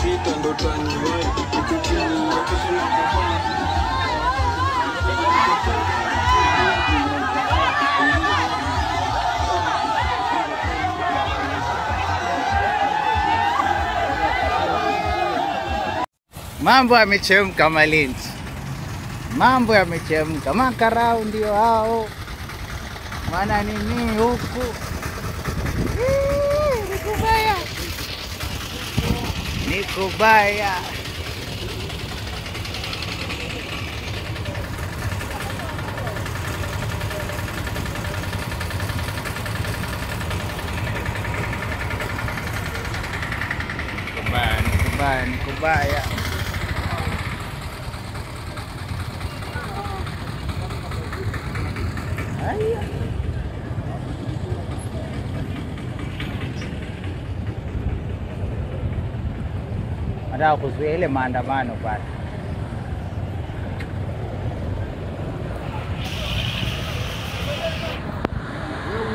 ikifika ndo taniwai ikuchini ya kesho na kufanya. Mambo yamechemka Malindi. Mambo yamechemka. Makarau ndio hao. Maana nini huku? Ni kubaya. Ni kubaya. Ni kubaya. Ada kuzuia ile maandamano pale.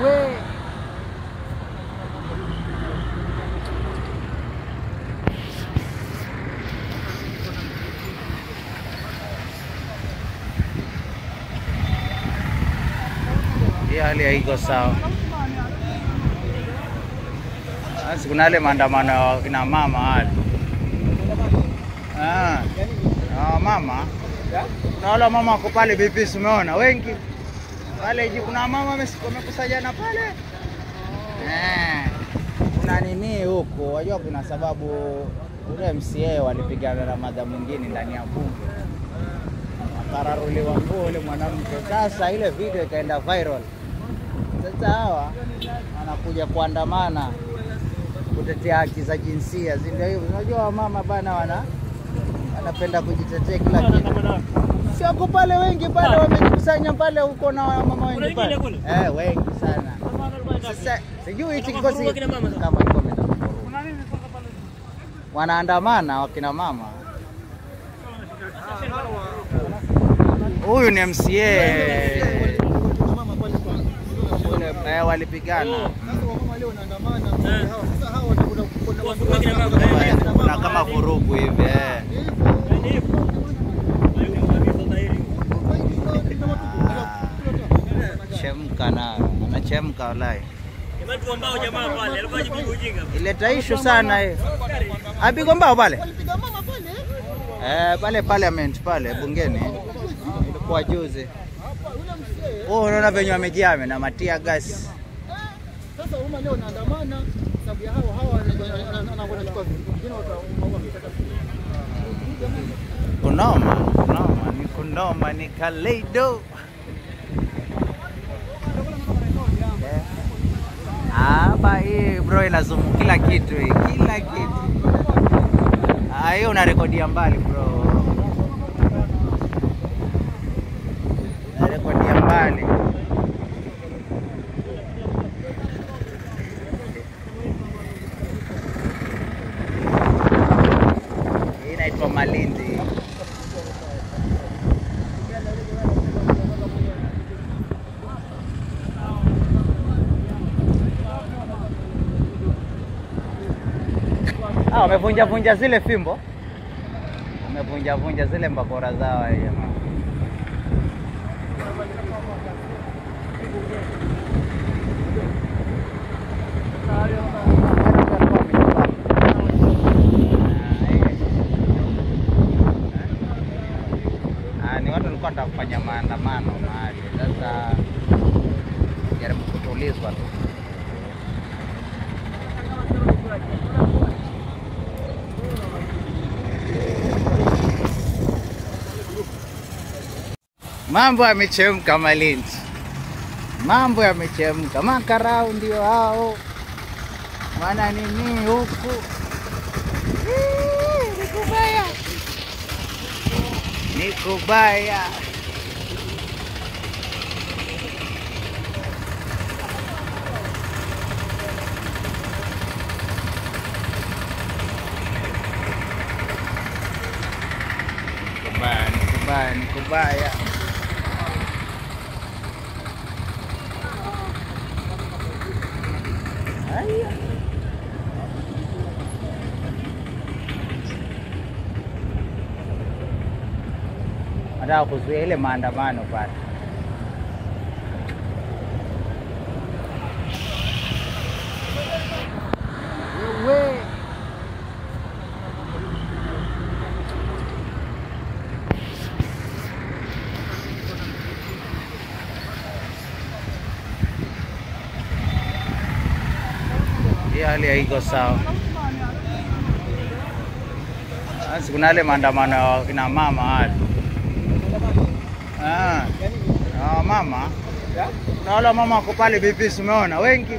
Wewe hali haiko sawa. Sasa kuna wale maandamano ya kina mama wale. Mama. Kuna wale mama wako pale BP umeona wengi. Pale kuna mama wamekusanyana pale. Kuna nini huko? Wajua kuna sababu ule MCA walipigana na madha mwingine ndani ya bunge. Akararuliwa nguo ule mwanamke. Sasa ile video ikaenda viral. Sasa hawa wanakuja kuandamana kutetea haki za jinsia. Ndio hivyo. Unajua mama bana wanapenda kujitetea kila kitu. Sio kwa pale wengi pale wamejikusanya pale huko na mama wengi pale. Wengi sana. Sasa sijui hichi kikosi kama iko wanaandamana wakina mama. Huyu ni MCA. Walipigana. Kuna kama vurugu hivi chemka na anachemka walai. Watu ambao jamaa pale alikuwa jibu ujinga. Ile taisho sana hiyo. Apigo mbao pale. Pale parliament pale bungeni. Ilikuwa juzi. Unaona venye wamejiame na matia gas. Sasa umma leo naandamana sababu ya hawa wanakuchukua vingine kunoma ni kaleido. Hapa hii bro inazumu kila kitu hii, kila kitu. Hiyo unarekodia mbali bro. Unarekodia mbali. Hii inaitwa Malindi. Wamevunja zile fimbo. Wamevunja zile mbakora zao jamaa. Ni watu walikuwa wanataka kufanya maandamano mahali. Sasa jaribu kutulizwa tu. Mambo yamechemka Malindi. Mambo yamechemka. Makarau ndio hao. Maana nini huku? Ni kubaya. Ni kubaya. Ni kubaya. Nataka kuzuia ile maandamano pale. Wewe hali haiko sawa. Sasa kuna wale maandamano ya kina mama wale. Mama. Na wale mama wako pale BP, umeona wengi.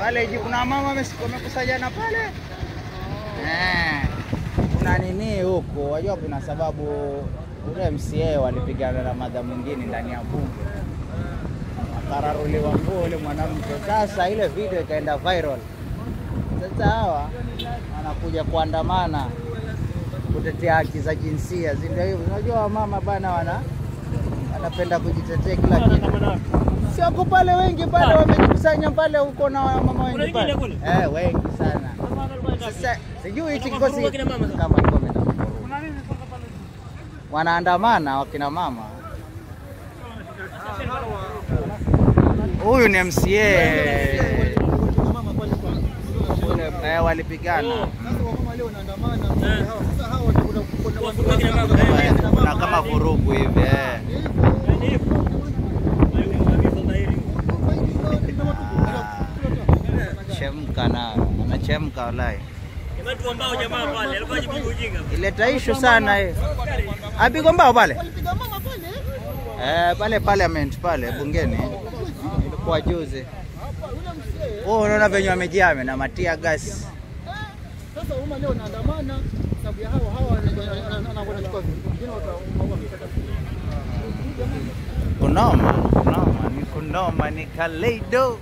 Wale kuna mama wamekusanyana pale. Kuna nini huko? Wajua kuna sababu ule MCA walipigana na madam mwingine ndani ya bunge. Akararuliwa nguo ule mwanamke. Sasa ile video ikaenda viral. Sasa hawa wanakuja kuandamana kutetea haki za jinsia. Ndio hivyo. Unajua mama bana wanapenda kujitetea kila kitu. Sio kwa pale wengi pale wamejikusanya pale huko na mama wengi pale. Wengi sana. Sasa sijui hichi kikosi kama iko wanaandamana wakina mama. Huyu ni MCA. Walipigana. Kuna kama vurugu hivi. Chemka na anachemka walai. Watu ambao jamaa pale alikuwa jibu ujinga. Ileta issue sana hii. Apigwa mbao pale. Pale parliament pale bungeni. Ilikuwa juzi. Unaona venye wamejiame na matia gas. Sasa umma leo naandamana sababu ya hawa wanachukua vingine kunoma ni Kaleido.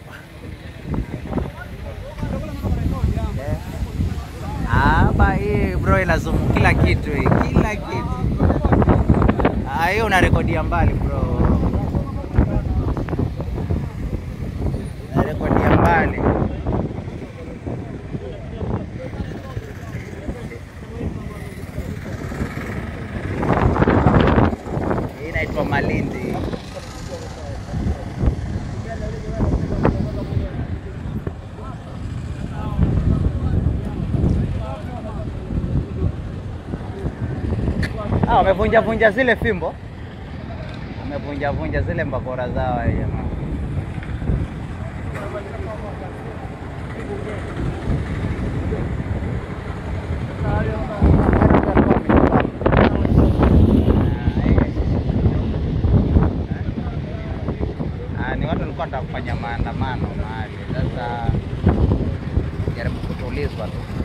Hapa hii bro inazunguka kila kitu hii, kila kitu. Hiyo una rekodi ya mbali bro. Na rekodi ya mbali. Hii inaitwa Malindi. Wamevunja zile fimbo. Wamevunja zile mbakora zao jamaa. Ni watu walikuwa wanataka kufanya maandamano mahali. Sasa jaribu kutulizwa tu.